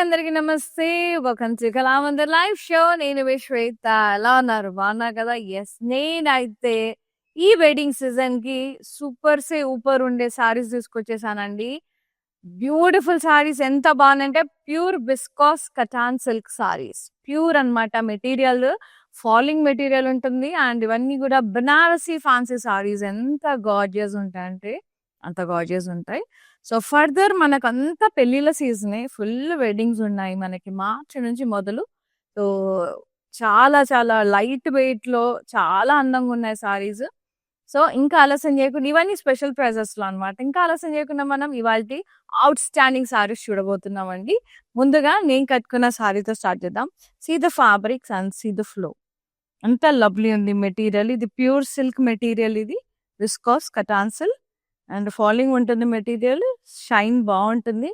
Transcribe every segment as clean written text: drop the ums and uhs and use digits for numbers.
అందరికీ నమస్తే. Welcome to Kalamandir live show. నేను మీ శ్వేత. ఎలా ఉన్నారు? బాగున్నారు కదా? యెస్. నేనైతే ఈ వెడ్డింగ్ సీజన్‌కి సూపర్ సే ఊపర్ ఉండే సారీస్ తీసుకొచ్చేసానండి. బ్యూటిఫుల్ సారీస్ ఎంత బాగున్నాయంటే pure viscose cotton silk saris. Pure అన్నమాట మెటీరియల్. ఫాలింగ్ మెటీరియల్ ఉంటుంది. అండ్ ఇవన్నీ కూడా బనారసి ఫ్యాన్సీ సారీస్ ఎంత గార్జియస్ ఉంటాయంటే అంత గార్జియస్ ఉంటాయి. సో ఫర్దర్ మనకంతా పెళ్ళిళ్ళ సీజనే. ఫుల్ వెడ్డింగ్స్ ఉన్నాయి మనకి మార్చి నుంచి మొదలు. సో చాలా చాలా లైట్ వెయిట్‌లో చాలా అందంగా ఉన్నాయి సారీస్. సో ఇంకా ఆలస్యం చేయకుండా ఇవన్నీ స్పెషల్ ప్రైజెస్‌లో అన్నమాట. ఇంకా ఆలస్యం చేయకుండా మనం ఇవాల్టి ఔట్ స్టాండింగ్ సారీస్ చూడబోతున్నామండి. ముందుగా నేను కట్టుకున్న సారీతో స్టార్ట్ చేద్దాం. See the fabrics and see the flow. అంత లవ్లీ ఉంది మెటీరియల్. ఇది ప్యూర్ సిల్క్ మెటీరియల్ ఇది. Viscose cotton silk and falling ఉంటుంది మెటీరియల్. షైన్ బాగుంటుంది.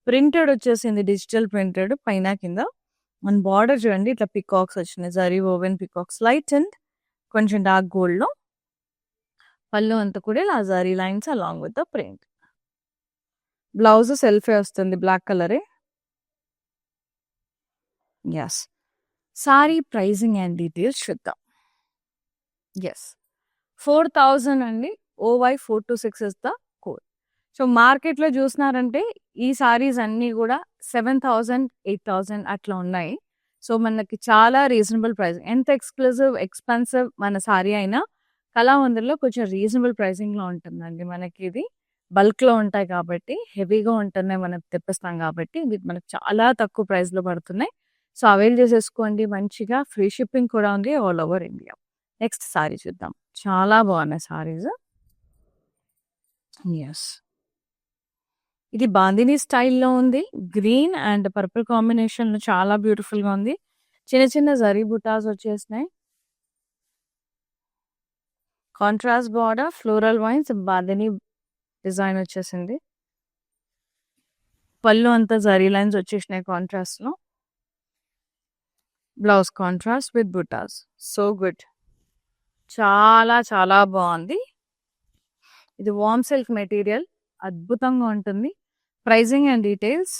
ప్రింటెడ్ వచ్చేసింది డిజిటల్ ప్రింటెడ్ పైన కింద. అండ్ బార్డర్ చూడండి ఇట్లా పికాక్స్ వచ్చినాయి. Zari woven peacocks light and కొంచెం డార్క్ గోల్డ్‌లో. పళ్ళు అంతా కూడా ఇలా zari lines along with the print. Blouse సెల్ఫే వస్తుంది బ్లాక్ కలరే. Yes. Sari pricing and details చూద్దాం. యెస్. 4000 అండి. OY 426 is the code. So మార్కెట్‌లో చూసినారంటే ఈ సారీస్ అన్నీ కూడా 7000, 8000 అట్లా ఉన్నాయి. సో మనకి చాలా రీజనబుల్ ప్రైస్. ఎంత ఎక్స్‌క్లూజివ్, ఎక్స్‌పెన్సివ్ మన సారీ అయినా కళామందిర్‌లో కొంచెం రీజనబుల్ ప్రైసింగ్‌లో ఉంటుందండి మనకి ఇది. బల్క్‌లో ఉంటాయి కాబట్టి, హెవీగా ఉంటున్నాయి మనం తెప్పిస్తాం కాబట్టి ఇవి మనకు చాలా తక్కువ ప్రైస్‌లో పడుతున్నాయి. సో అవైల్ చేసేసుకోండి మంచిగా. ఫ్రీ షిప్పింగ్ కూడా ఉంది all over India. Next sorry చూద్దాం. చాలా బాగున్నాయి సారీస్. యెస్. ఇది బాందిని స్టైల్‌లో ఉంది. గ్రీన్ అండ్ పర్పుల్ కాంబినేషన్‌లో చాలా బ్యూటిఫుల్‌గా ఉంది. చిన్న చిన్న జరీ బుటాస్ వచ్చేసినాయి. Contrast border, floral vines, bandhani design వచ్చేసింది. పళ్ళు అంతా జరీ లైన్స్ వచ్చేసినాయి కాంట్రాస్ట్‌లో. Blouse contrast with butas. So good. చాలా చాలా బాగుంది. ఇది వార్మ్ సిల్క్ మెటీరియల్. అద్భుతంగా ఉంటుంది. Pricing and details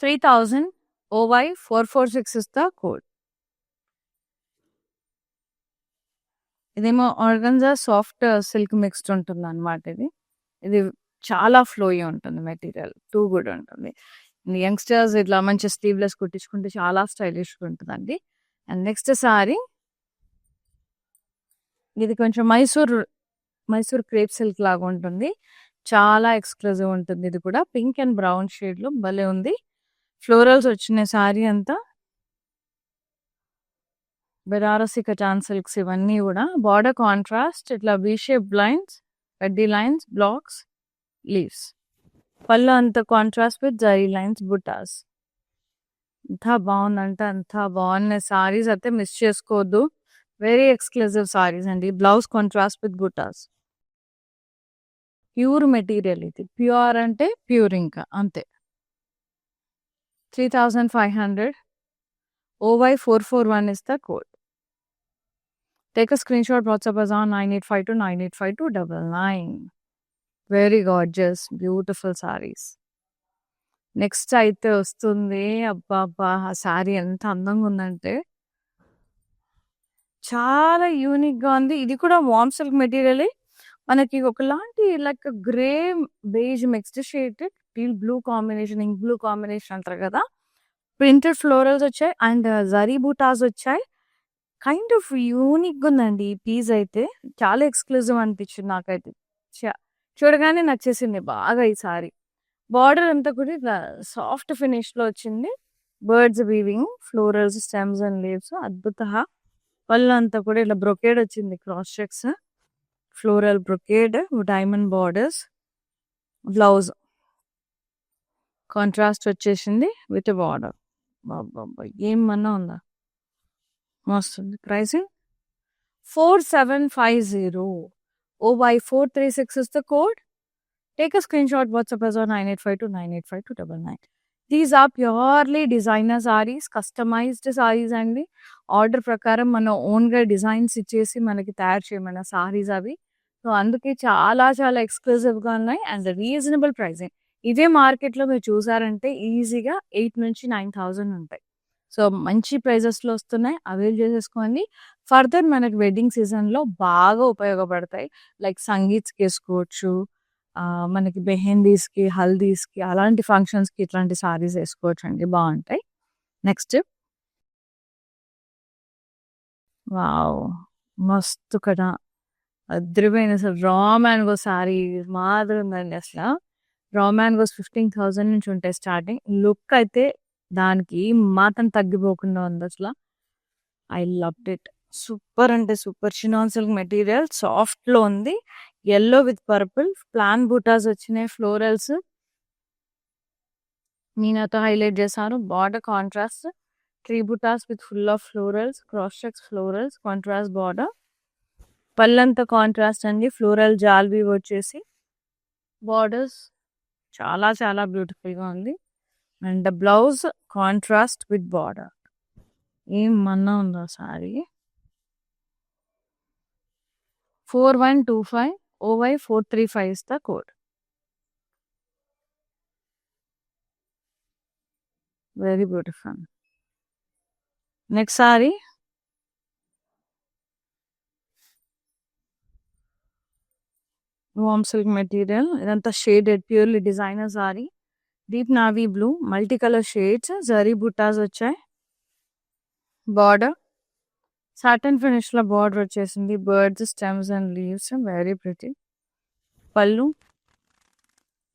3000 OY 446 is the code. ఇదేమో ఆర్గన్జా సాఫ్ట్ సిల్క్ మిక్స్డ్ ఉంటుందన్నమాట ఇది. ఇది చాలా ఫ్లోయీ ఉంటుంది మెటీరియల్. టూ గుడ్ ఉంటుంది. యంగ్‌స్టర్స్ ఇట్లా మంచి స్లీవ్‌లెస్ కుట్టించుకుంటే చాలా స్టైలిష్‌గా ఉంటదండి. అండ్ నెక్స్ట్ సారీ ఇది కొంచెం మైసూర్ క్రేప్ సిల్క్ లాగా ఉంటుంది. చాలా ఎక్స్‌క్లూజివ్ ఉంటుంది ఇది కూడా. పింక్ అండ్ బ్రౌన్ షేడ్‌లో భలే ఉంది. ఫ్లోరల్స్ వచ్చినాయి సారీ అంతా. బెనారసి కటాన్ సిల్క్స్ ఇవన్నీ కూడా. బార్డర్ కాంట్రాస్ట్ ఇట్లా వి షేప్ లైన్స్, కడ్డీ లైన్స్, బ్లాక్స్, లీవ్స్. పళ్ళు అంతా కాంట్రాస్ట్ విత్ జరీ లైన్స్, బుటాస్. ఎంత బాగుందంటే అంత బాగున్నాయి సారీస్ అయితే మిస్ చేసుకోవద్దు. వెరీ ఎక్స్‌క్లూజివ్ సారీస్ అండి. Blouse contrast with butas. Pure material ఇది. ప్యూర్ అంటే ప్యూర్ ఇంకా అంతే. 3500 OY 441 is the code. Take a screenshot WhatsApp us on 9852985299. Very gorgeous beautiful saris. Next అయితే వస్తుంది. అబ్బబ్బా! ఆ సారీ ఎంత అందంగా ఉందంటే చాలా యూనిక్‌గా ఉంది. ఇది కూడా వార్మ్ సిల్క్ మెటీరియలే. మనకి ఒకలాంటి like grey beige mixed shade teal blue combination, ink blue combination అంటారు కదా! ప్రింటెడ్ ఫ్లోరల్స్ వచ్చాయి అండ్ జరీ బూటాస్ వచ్చాయి. కైండ్ ఆఫ్ యూనిక్‌గా ఉందండి ఈ పీస్ అయితే. చాలా ఎక్స్‌క్లూజివ్ అనిపించింది నాకైతే. చూడగానే నచ్చేసింది బాగా ఈ సారీ. బార్డర్ అంతా కూడా ఇట్లా సాఫ్ట్ ఫినిష్‌లో వచ్చింది. Birds weaving, florals, stems and leaves అద్భుతః. పళ్ళు అంతా కూడా ఇట్లా బ్రొకేడ్ వచ్చింది. Cross checks, floral brocade, diamond borders. Blouse contrast వచ్చేసింది విత్ బార్డర్. అబ్బబ్బా! ఏమన్నా ఉందా? మస్తుంది. Pricing 4750 OY 436 is the code. Take a screenshot WhatsApp us on 9852985299. These are purely designer sarees, customized sarees అండి. ఆర్డర్ ప్రకారం మనం ఓన్‌గా డిజైన్స్ ఇచ్చేసి మనకి తయారు చేయమన్న సారీస్ అవి. సో అందుకే చాలా చాలా ఎక్స్‌క్లూజివ్‌గా ఉన్నాయి అండ్ రీజనబుల్ ప్రైసింగ్. ఇదే మార్కెట్‌లో మీరు చూసారంటే ఈజీగా 8,000-9,000 ఉంటాయి. సో, మంచి ప్రైజెస్‌లో వస్తున్నాయి. అవైల్ చేసేసుకోండి. ఫర్దర్ మనకి వెడ్డింగ్ సీజన్‌లో బాగా ఉపయోగపడతాయి. లైక్ సంగీత్స్‌కేసుకోవచ్చు. మనకి మెహందీస్‌కి, హల్దీస్‌కి అలాంటి ఫంక్షన్స్‌కి ఇట్లాంటి సారీస్ ఏసుకోవచ్చండి. బావుంటాయి. Next wow! మస్తు కదా! అద్రిపోయింది అసలు. రా మ్యాంగో సారీ మాదిరుందండి అసల. రా మ్యాంగోస్ 15,000 నుంచి ఉంటాయి స్టార్టింగ్. లుక్ అయితే దానికి మాత్రం తగ్గిపోకుండా ఉందసల. I loved it. సూపర్ అంటే సూపర్. చినాన్ సిల్క్ మెటీరియల్ సాఫ్ట్‌లో ఉంది. Yellow with purple plain butas వచ్చినాయి. ఫ్లోరల్స్ మీనాతో హైలైట్ చేశారు. Border contrast. Tree butas with full of florals, cross checks florals, contrast border. పళ్ళంతా కాంట్రాస్ట్ అండి. ఫ్లోరల్ జాల్ వీవ్ వచ్చేసి బార్డర్స్ చాలా చాలా బ్యూటిఫుల్‌గా ఉంది. And blouse contrast with border. ఏమన్నా ఉందా sari. 4125 OY 435 is the code. Very beautiful. Next saree. Warm silk material. ఇదంతా shaded purely designer sari. Deep navy blue multi colour shades zari buttas వచ్చాయి. బార్డర్ సాటన్ ఫినిష్ లో బార్డర్ వచ్చేసింది. Birds stems and leaves very pretty. Pallu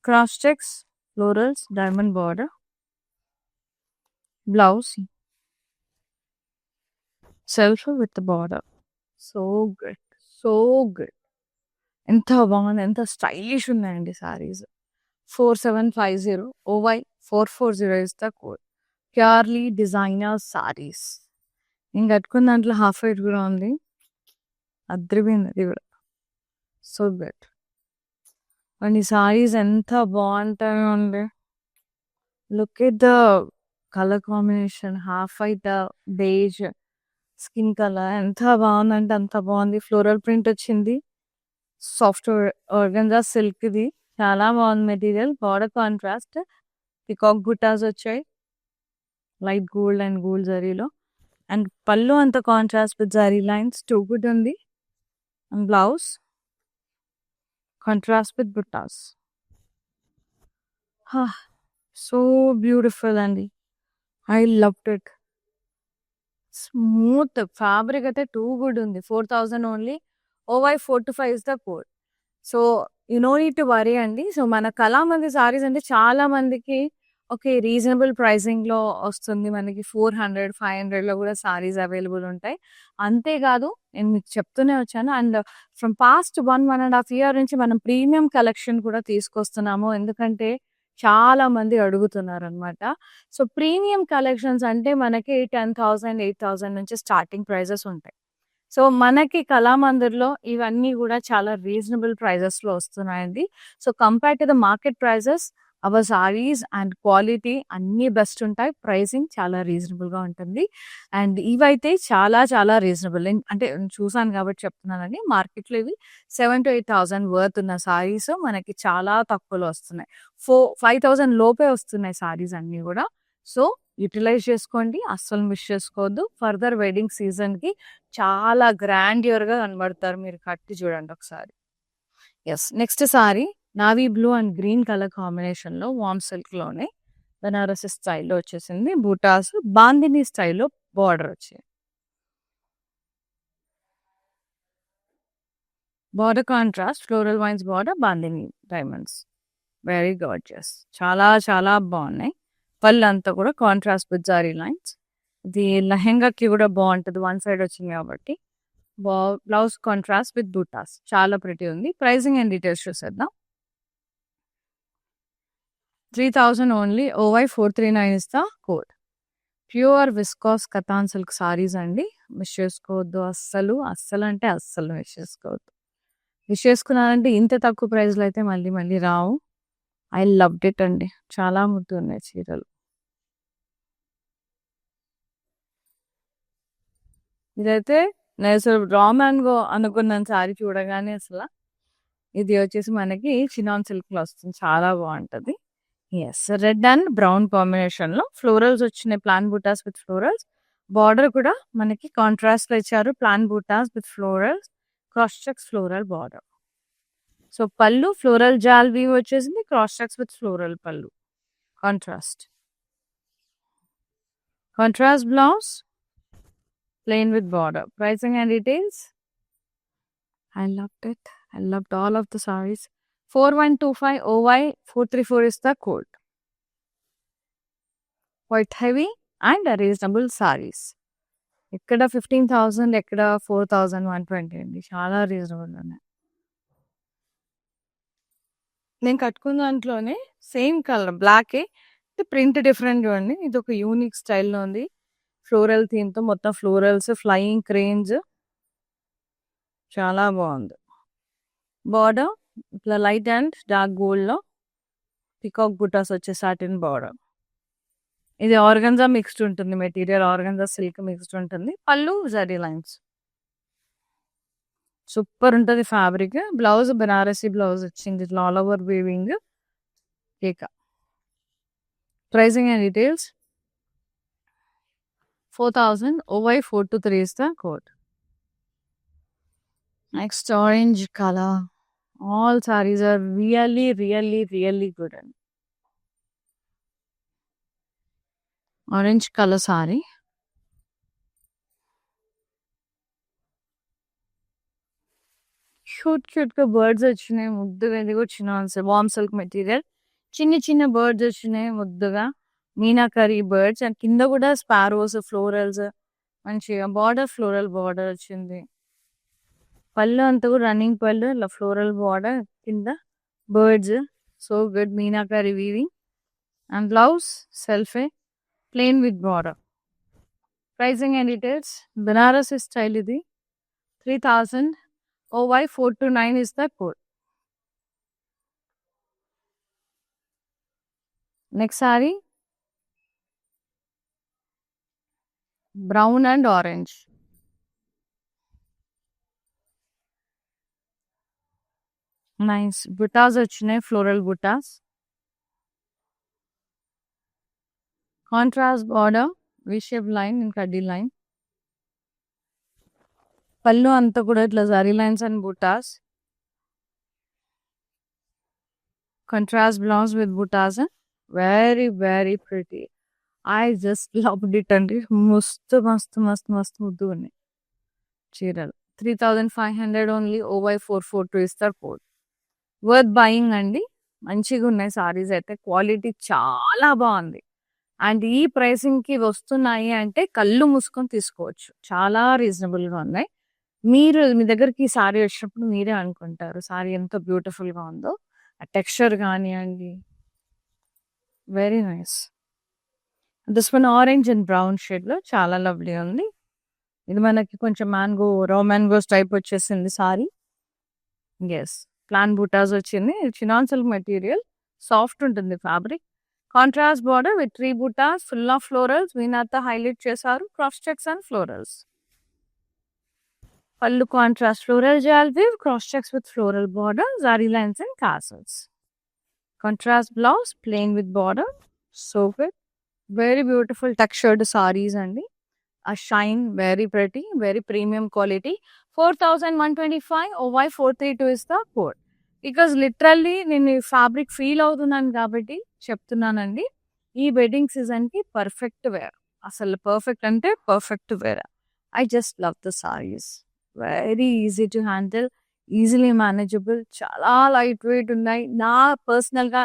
cross checks florals diamond border. Blouse self with border. So good, so good. ఎంత బాగుంది, ఎంత stylish ఉన్నాయండి saris. 4750 OY 440 is the code. Purely designer saris. నేను కట్టుకున్న దాంట్లో హాఫ్ వైట్ కూడా ఉంది. అద్రిపోయింది అది కూడా. So good. అండ్ ఈ సారీస్ ఎంత బాగుంటాయో అండి. Look at the colour combination. Half white beige skin colour ఎంత బాగుందంటే అంత బాగుంది. ఫ్లోరల్ ప్రింట్ వచ్చింది. సాఫ్ట్ ఆర్గంజా సిల్క్‌ది చాలా బాగుంది material. Border contrast peacock butas వచ్చాయి. లైట్ గోల్డ్ అండ్ గోల్డ్ జరీలో. అండ్ పళ్ళు అంత contrast with zari lines too good ఉంది. And blouse contrast with butas. So beautiful అండి. I loved it. Smooth fabric అయితే టూ గుడ్ ఉంది. 4,000 only. OY 425 is the code. So you know need to worry అండి. So మన కళామంది సారీస్ అంటే చాలా మందికి ఓకే రీజనబుల్ ప్రైసింగ్‌లో వస్తుంది. మనకి 400, 500లో కూడా సారీస్ అవైలబుల్ ఉంటాయి. అంతేకాదు నేను మీకు చెప్తూనే వచ్చాను. అండ్ ఫ్రమ్ పాస్ట్ 1.5 ఇయర్ నుంచి మనం ప్రీమియం కలెక్షన్ కూడా తీసుకొస్తున్నాము. ఎందుకంటే చాలా మంది అడుగుతున్నారనమాట. సో ప్రీమియం కలెక్షన్స్ అంటే మనకి 10,000, 8,000 నుంచి స్టార్టింగ్ ప్రైజెస్ ఉంటాయి. సో మనకి కళామందిర్‌లో ఇవన్నీ కూడా చాలా రీజనబుల్ ప్రైజెస్‌లో వస్తున్నాయండి. So compare to the market prices our sarees and quality అన్నీ బెస్ట్ ఉంటాయి. ప్రైసింగ్ చాలా రీజనబుల్‌గా ఉంటుంది. అండ్ ఇవైతే చాలా చాలా రీజనబుల్. అంటే చూసాను కాబట్టి చెప్తున్నానండి. మార్కెట్‌లో ఇవి 7,000-8,000 వర్త్ ఉన్న సారీస్ మనకి చాలా తక్కువలో వస్తున్నాయి. 5,000 లోపే వస్తున్నాయి సారీస్ అన్నీ కూడా. సో యుటిలైజ్ చేసుకోండి. అస్సలు మిస్ చేసుకోవద్దు. ఫర్దర్ వెడ్డింగ్ సీజన్‌కి చాలా గ్రాండియర్‌గా కనబడతారు. మీరు కట్టి చూడండి ఒకసారి. Yes. Next sorry navy blue and green colour కాంబినేషన్‌లో వార్మ్ సిల్క్‌లోనే బనారసి స్టైల్‌లో వచ్చేసింది. బూటాస్ బాందిని స్టైల్‌లో బార్డర్ వచ్చింది. Border contrast floral wines border bandhani diamonds. Very gorgeous. చాలా చాలా బాగున్నాయి. పళ్ళంతా కూడా కాంట్రాస్ట్ విత్ జరీ లైన్స్. ఇది లెహెంగాకి కూడా బాగుంటది. వన్ సైడ్ వచ్చింది కాబట్టి. Blouse contrast with buttas. చాలా ప్రిటీ ఉంది. ప్రైసింగ్ అండ్ డీటెయిల్స్ చూసేద్దాం. 3,000 only. OY 439 is the code. Pure viscous katan silk saris అండి. మిస్ చేసుకోవద్దు అస్సలు. అస్సలు అంటే అస్సలు మిస్ చేసుకోవద్దు. మిస్ చేసుకున్నారంటే ఇంత తక్కువ ప్రైస్‌లో అయితే మళ్ళీ మళ్ళీ రావు. ఐ లవ్డ్ ఇట్ అండి. చాలా ముద్దున్నాయి చీరలు. ఇదైతే నేనసలు రా మ్యాంగో అనుకున్నాను సారీ చూడగానే అసల. ఇది వచ్చేసి మనకి చినాన్ సిల్క్‌లో వస్తుంది. చాలా బావుంటది. యెస్. రెడ్ అండ్ బ్రౌన్ కాంబినేషన్‌లో ఫ్లోరల్స్ వచ్చినాయి. Plan buttas with florals. Border కూడా మనకి కాంట్రాస్ట్‌లో ఇచ్చారు. Plan buttas with florals. Cross checks floral border. So, పళ్ళు ఫ్లోరల్ జాల్ వీవ్ వచ్చేసింది. క్రాస్ చెక్స్ విత్ ఫ్లోరల్ పళ్ళు. Contrast. Contrast blouse. Plain with border. Pricing and details. I loved it. I loved all of the sarees. 4125 OY 434 is the code. Quite heavy and reasonable sarees. ఎక్కడ 15,000 ఎక్కడ 4,120 అండి. చాలా reasonable ఉన్నాయి. నేను కట్టుకున్న దాంట్లోనే same colour బ్లాకే print different చూడండి. ఇది ఒక యూనిక్ స్టైల్‌లో ఉంది. ఫ్లోరల్ థీమ్‌తో మొత్తం ఫ్లోరల్స్, ఫ్లయింగ్ క్రేన్స్ చాలా బాగుంది. బార్డర్ ఇట్లా లైట్ అండ్ డార్క్ గోల్డ్‌లో పికాక్ బుటాస్ వచ్చే సాటిన్ బార్డర్. ఇది ఆర్గంజా మిక్స్డ్ ఉంటుంది. మెటీరియల్ ఆర్గంజా సిల్క్ మిక్స్డ్ ఉంటుంది. పళ్ళు జరీ లైన్స్. సూపర్ ఉంటది ఫ్యాబ్రిక్. బ్లౌజ్ బనారసి బ్లౌజ్ వచ్చింది. ఇట్లా ఆల్ ఓవర్ వీవింగ్ కేక. Pricing and details. 4,000 OY 423 is the code. Next orange color. All sarees are really, really, really good. Orange color saree. క్యూట్‌గా birds వచ్చినాయి. ముద్దుగా ఇది కూడా చిన్న వార్మ్ సిల్క్ మెటీరియల్. చిన్న బర్డ్స్ వచ్చినాయి ముద్దుగా. మీనాకరీ బర్డ్స్ అండ్ కింద కూడా స్పారోస్, ఫ్లోరల్స్ మంచిగా బార్డర్ ఫ్లోరల్ బార్డర్ వచ్చింది. పళ్ళు అంతా కూడా రన్నింగ్ పళ్ళు ఇలా ఫ్లోరల్ బార్డర్ కింద birds. So good meenakari weaving and blouse సెల్ఫే plain with border. Pricing and details. Banarasi style ఇది. 3,000 OY 429 is the code. Next saree. Brown and orange. Nice. Buttas వచ్చినాయి. Floral butas. Contrast border V shape line ఇంకా కడ్డీ line. Pallu అంతా కూడా ఇట్లా zari lines and butas. Contrast blouse with butas. Very very pretty. I just loved it అండి. మస్తు మస్తు మస్తు మస్తు ముద్దుగా ఉన్నాయి చీరలు. 3,500 ఓన్లీ. OY 442 ఇస్తారు కోడ్. వర్త్ బయింగ్ అండి. మంచిగా ఉన్నాయి సారీస్ అయితే. క్వాలిటీ చాలా బాగుంది. అండ్ ఈ ప్రైసింగ్‌కి వస్తున్నాయి అంటే కళ్ళు మూసుకొని తీసుకోవచ్చు. చాలా రీజనబుల్‌గా ఉన్నాయి. మీ దగ్గరికి ఈ సారీ వచ్చినప్పుడు మీరే అనుకుంటారు సారీ ఎంత బ్యూటిఫుల్‌గా ఉందో. ఆ టెక్స్చర్ కానియండి. Very nice. This one orange and brown షేడ్‌లో చాలా లవ్లీ ఉంది. ఇది మనకి కొంచెం రా మ్యాంగోస్ టైప్ వచ్చేసింది సారీ. యెస్. ప్లాన్ బూటాస్ వచ్చింది. Chinon silk material. సాఫ్ట్ ఉంటుంది fabric. Contrast border with 3 butas full of florals. మీనాతో హైలైట్ చేశారు. Cross checks and florals. Pallu contrast floral jaal weave. Cross checks with floral border. Zari lines and tassels. Contrast blouse plain with border. So good. Very beautiful textured saris అండి. A shine, very pretty, very premium quality. 4,125 OY 432 is the code. Because literally నేను ఈ fabric feel అవుతున్నాను కాబట్టి చెప్తున్నానండి. ఈ wedding సీజన్‌కి perfect wear. అసలు perfect అంటే perfect wear. I just love the sarees. Very easy to handle. Easily manageable. చాలా లైట్ వెయిట్ ఉన్నాయి. పర్సనల్‌గా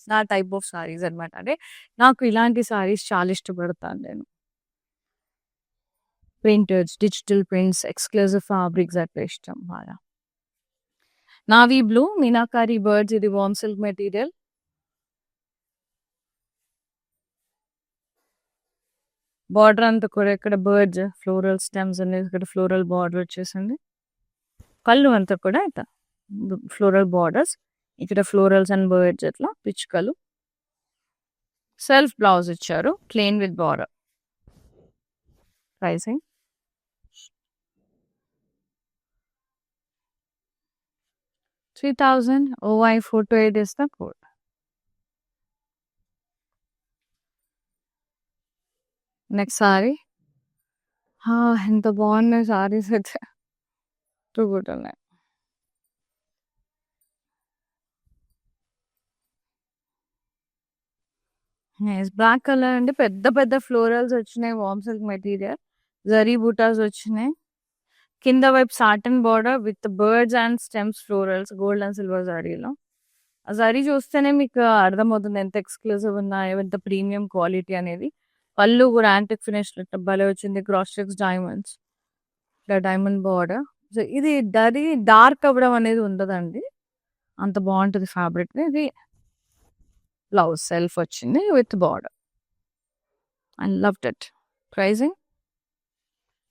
నా టైప్ ఆఫ్ సారీస్ అనమాట. అంటే నాకు ఇలాంటి సారీస్ చాలా ఇష్టపడతాను నేను. ప్రింటెడ్స్, డిజిటల్ ప్రింట్స్, ఎక్స్క్లూజివ్ ఫ్యాబ్రిక్స్ అట్లా ఇష్టం బాగా. Navy blue meenakari birds. ఇది వార్మ్ సిల్క్ మెటీరియల్. బార్డర్ అంతా కూడా ఇక్కడ బర్డ్స్ ఫ్లోరల్ స్టెమ్స్ అనేది ఇక్కడ ఫ్లోరల్ బార్డర్ వచ్చేసింది. పళ్ళు అంతా కూడా ఇట్లా ఫ్లోరల్ బార్డర్స్. ఇక్కడ ఫ్లోరల్స్ అండ్ బర్డ్స్ ఇట్లా పిచ్చుకలు. సెల్ఫ్ బ్లౌజ్ ఇచ్చారు. Plain with border. Pricing 3,000 OY 428 is the code. Next sari. ఎంత బాగున్నాయి సారీస్ అయితే. టూ గుడ్ ఉన్నాయి. బ్లాక్ కలర్ అండి, పెద్ద పెద్ద ఫ్లోరల్స్ వచ్చినాయి, warm silk material, zari butas వచ్చినాయి. కింద వైపు satin border with birds and stems florals, gold and silver జరీలో. ఆ జరీ చూస్తేనే మీకు అర్థమవుతుంది ఎంత ఎక్స్క్లూజివ్ ఉన్నాయో, ఎంత ప్రీమియం క్వాలిటీ అనేది. పళ్ళు కూడా యాంటిక్ ఫినిష్ భలే వచ్చింది, క్రాస్ చెక్స్ డైమండ్స్, ఇట్లా డైమండ్ బార్డర్. సో ఇది డరీ డార్క్ అవ్వడం అనేది ఉండదండి, అంత బాగుంటుంది ఫ్యాబ్రిక్. ఇది బ్లౌజ్ సెల్ఫ్ వచ్చింది with border. I loved it. Pricing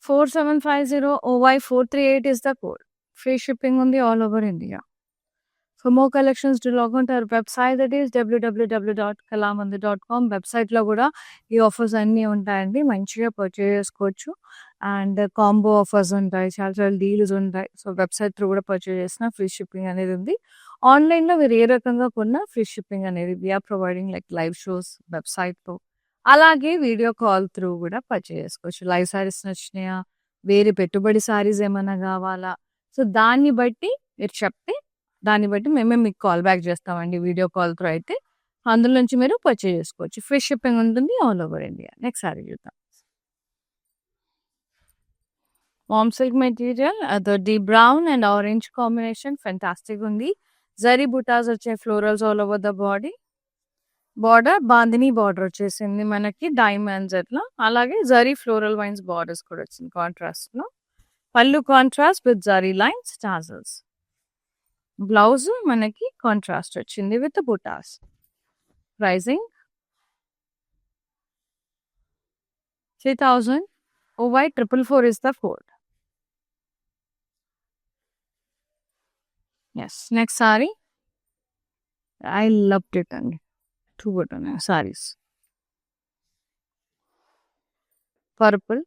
4750. OY 438 is the code. Free shipping on the all over India. For more collections, do log on to our website, that is www.kalamandir.com. వెబ్సైట్లో కూడా ఈ offers అన్నీ ఉంటాయండి, మంచిగా purchase చేసుకోవచ్చు. And combo offers ఉంటాయి, చాలా చాలా డీల్స్ ఉంటాయి. సో వెబ్సైట్ త్రూ కూడా పర్చేజ్ చేసిన ఫ్రీ షిప్పింగ్ అనేది ఉంది. ఆన్లైన్లో మీరు ఏ రకంగా కొన్నా ఫ్రీ షిప్పింగ్ అనేది we're providing, like live shows వెబ్సైట్తో, అలాగే వీడియో కాల్ త్రూ కూడా పర్చేజ్ చేసుకోవచ్చు. లైవ్ సారీస్ నచ్చినాయా, వేరే పెట్టుబడి సారీస్ ఏమైనా కావాలా, సో దాన్ని బట్టి మీరు చెప్తే దాన్ని బట్టి మేమే మీకు కాల్ బ్యాక్ చేస్తామండి, వీడియో కాల్ త్రూ అయితే. అందులో నుంచి మీరు పర్చేజ్ చేసుకోవచ్చు. ఫ్రీ షిప్పింగ్ ఉంటుంది all over India. Next sorry చూద్దాం. వామ్ సిల్క్ మెటీరియల్, అది brown and orange combination, fantastic ఉంది. జరీ బుటాస్ వచ్చాయి, florals all over the body. Border bandhani border వచ్చేసింది మనకి, డైమండ్స్ అట్లా. అలాగే జరీ ఫ్లోరల్ వైన్స్ బార్డర్స్ కూడా వచ్చింది కాంట్రాస్ట్ లో. పళ్ళు contrast with zari lines tassels. Blouse మనకి కాంట్రాస్ట్ వచ్చింది with buttas. Pricing 3000. OY 444 is the code. Yes, next saree. I loved it అండి, టూ గుడ్ ఉన్నాయి saris. Purple,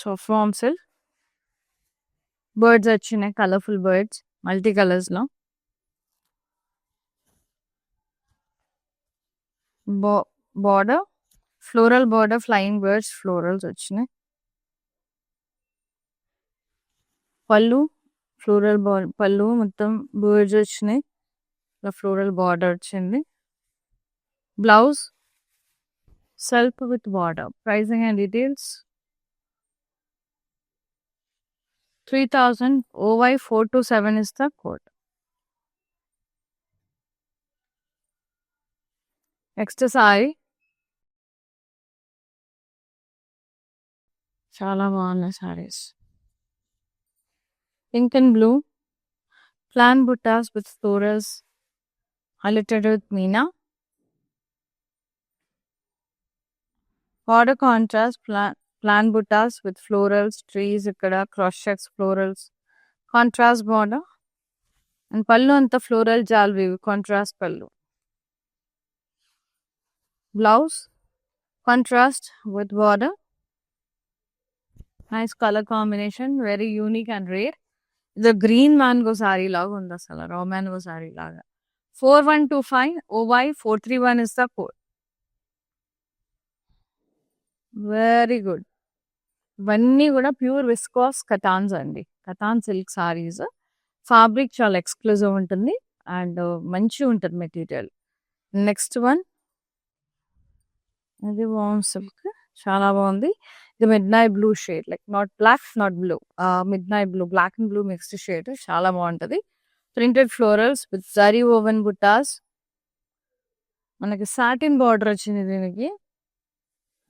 so from silk, birds వచ్చినాయి, కలర్ఫుల్ బర్డ్స్ మల్టీ కలర్స్లో. Border floral border, flying birds florals వచ్చినాయి. Pallu floral pallu మొత్తం birds వచ్చినాయి, floral border వచ్చింది. Blouse self with border. Pricing and details 3000. OY 427 is the code. Next sari. చాలా బాగున్నాయి saris. Pink and blue, plain buttas with florals highlighted with Meena. Border contrast, plan buttas with florals, trees, ikkada cross checks florals, contrast border. And pallu anta floral jal weave, contrast pallu. Blouse, contrast with border. Nice color combination, very unique and rare. The green mango saree laga unda asala, raw mango saree laga. 4125. OY 431 is the code. Very good. ఇవన్నీ కూడా pure viscous కటాన్స్ అండి, cotton silk saris. Fabric చాలా exclusive ఉంటుంది and మంచిగా ఉంటుంది material. Next one, ఇది వామ్ silk, చాలా బాగుంది. ఇది midnight blue shade, like not black not blue, midnight blue, black and blue mixed shade, చాలా బాగుంటుంది. Printed florals with zari woven butas. మనకి సాటిన్ బార్డర్ వచ్చింది దీనికి,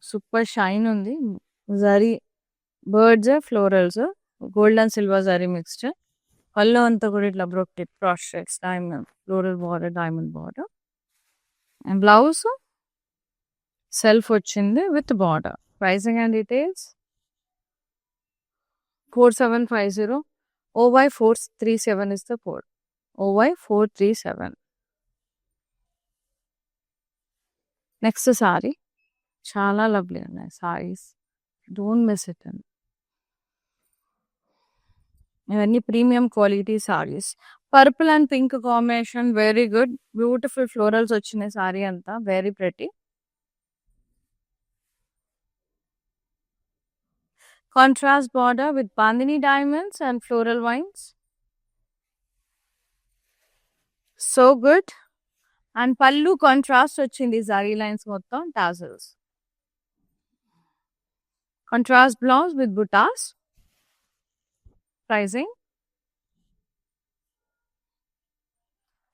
సూపర్ షైన్ ఉంది. Zari birds florals, gold and silver zari mixed. Pallu అంతా కూడా ఇట్లా brocade cross checks, diamond floral border, diamond border. And blouse self వచ్చింది with border. Pricing and details 4750. OY 437 is the code. OY 437. Next sari. చాలా lovely ఉన్నాయి saris, don't miss it అండి. ఇవన్నీ premium quality saris. Purple and pink combination, very good, beautiful florals వచ్చినాయి సారీ అంతా, very pretty. Contrast border with bandhani diamonds and floral vines. So good. And pallu contrast వచ్చింది zari lines మొత్తం tassels. Contrast blouse with buttas. Pricing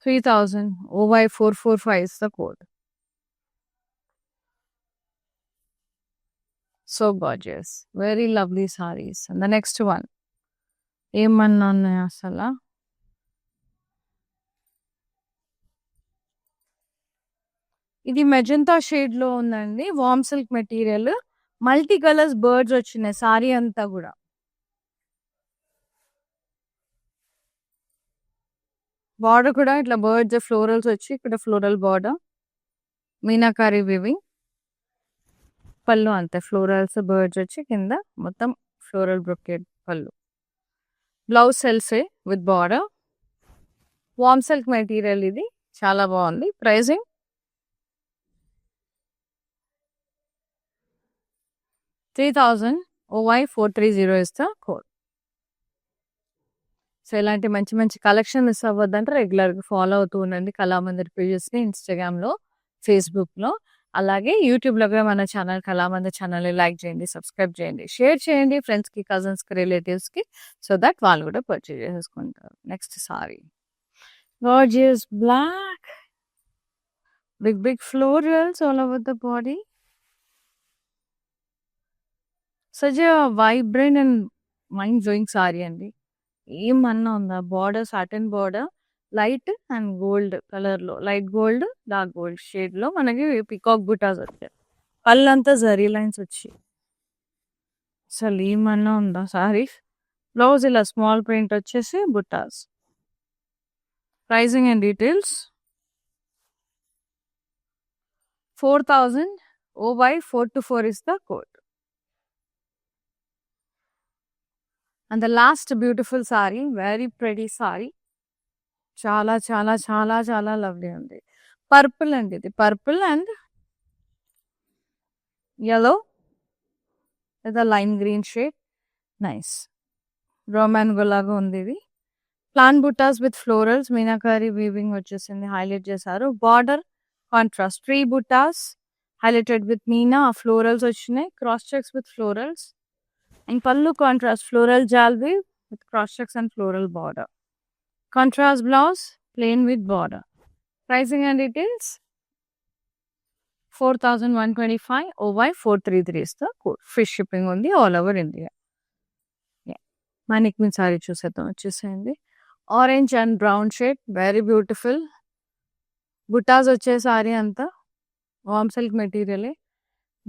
3000. OY445 is the code. So gorgeous. Very lovely sarees. And the next one. ఏమన్నా ఉన్నాయి అసలు. ఇది magenta shade లో ఉందండి. Warm silk material. Multi colours birds వచ్చినాయి సారీ అంతా కూడా. బార్డర్ కూడా ఇట్లా బర్డ్స్ ఫ్లోరల్స్ వచ్చి ఇక్కడ ఫ్లోరల్ బార్డర్. మీనాకారి వివింగ్. పళ్ళు అంతే ఫ్లోరల్స్ బర్డ్స్ వచ్చి కింద మొత్తం ఫ్లోరల్ బ్రొకేట్ పళ్ళు. బ్లౌజ్ సెల్సే with border. Warm silk material ఇది చాలా బాగుంది. Pricing 3000. OY430 is the code. So ఇలాంటి మంచి మంచి కలెక్షన్ మిస్ అవ్వద్దంటే రెగ్యులర్గా ఫాలో అవుతూ ఉండండి కళామందిర్ పేజెస్ని ఇన్స్టాగ్రామ్లో, ఫేస్బుక్లో, అలాగే యూట్యూబ్లో కూడా మన ఛానల్ కళామందిర్ ఛానల్ని లైక్ చేయండి, సబ్స్క్రైబ్ చేయండి, షేర్ చేయండి ఫ్రెండ్స్కి, కజిన్స్కి, రిలేటివ్స్కి, సో దట్ వాళ్ళు కూడా పర్చేజ్ చేసుకుంటారు. Next saree gorgeous black, big big florals all over the body. Such a vibrant and mind blowing saree అండి. ఏమన్నా ఉందా? Border satin border light and gold కలర్లో, లైట్ గోల్డ్ డార్క్ గోల్డ్ షేడ్లో మనకి పికాక్ బుటాస్ వచ్చాయి. పళ్ళంతా జరీ లైన్స్ వచ్చి అసలు ఏమన్నా ఉందా సారీ. బ్లౌజ్ ఇలా స్మాల్ ప్రింట్ వచ్చేసి butas. Pricing and details 4000. OY424 is the code. And the last beautiful saree, very pretty saree. చాలా చాలా చాలా చాలా లవ్లీ ఉంది. పర్పుల్ అండి ఇది. పర్పుల్ అండ్ yellow లేదా లైమ్ గ్రీన్ షేడ్. నైస్ రోమాన్ గులాగా ఉంది ఇది. Plain butas with florals, meenakari weaving వచ్చేసింది, హైలైట్ చేశారు. Border contrast, tree butas highlighted with meena, florals వచ్చినాయి, cross checks with florals. And pallu contrast, floral jalvi with cross checks and floral border. Contrast blouse, plain with border. Pricing and details 4125. OY433 is the code. Free shipping only all over India. Yeah. Manik min saree చూసేద్దాం వచ్చేసేయండి. Orange and brown shade, very beautiful. బుటాస్ వచ్చే సారీ అంతా warm silk మెటీరియలే.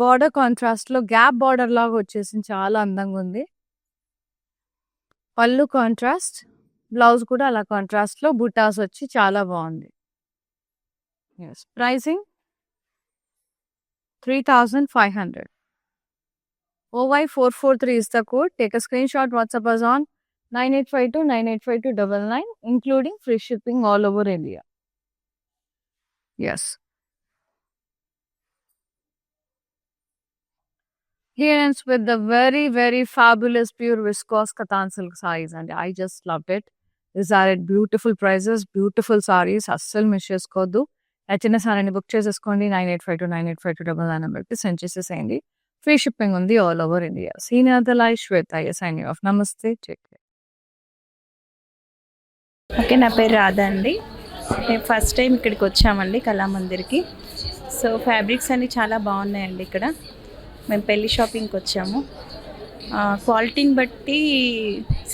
Border contrast లో gap border లాగా వచ్చేసింది, చాలా అందంగా ఉంది. పళ్ళు కాంట్రాస్ట్, బ్లౌజ్ కూడా అలా కాంట్రాస్ట్ లో బుటాస్ వచ్చి చాలా బాగుంది. Pricing 3500. OY443 is the code. Take a screenshot, WhatsApp us on 9852985299, including free shipping all over India. Yes. Here ends with the very, very fabulous pure viscose Katan silk sarees, and I just loved it. These are at beautiful prices, beautiful sarees. అస్సలు miss చేసుకోవద్దు. నచ్చిన సారీని book చేసేసుకోండి. 9852985299 నెంబర్కి send చేసేసేయండి. Free shipping ఉంది all over India. Senior live Shweta sign off. నమస్తే, take care. Okay, నా పేరు రాధా అండి. మేము ఫస్ట్ టైం ఇక్కడికి వచ్చామండి కళామందిర్కి. సో ఫ్యాబ్రిక్స్ అన్నీ చాలా బాగున్నాయండి ఇక్కడ. మేము పెళ్ళి షాపింగ్కి వచ్చాము. క్వాలిటీని బట్టి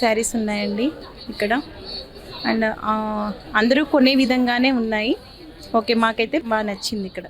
శారీస్ ఉన్నాయండి ఇక్కడ. అండ్ అందరూ కొనే విధంగానే ఉన్నాయి. ఓకే, మాకైతే బాగా నచ్చింది ఇక్కడ.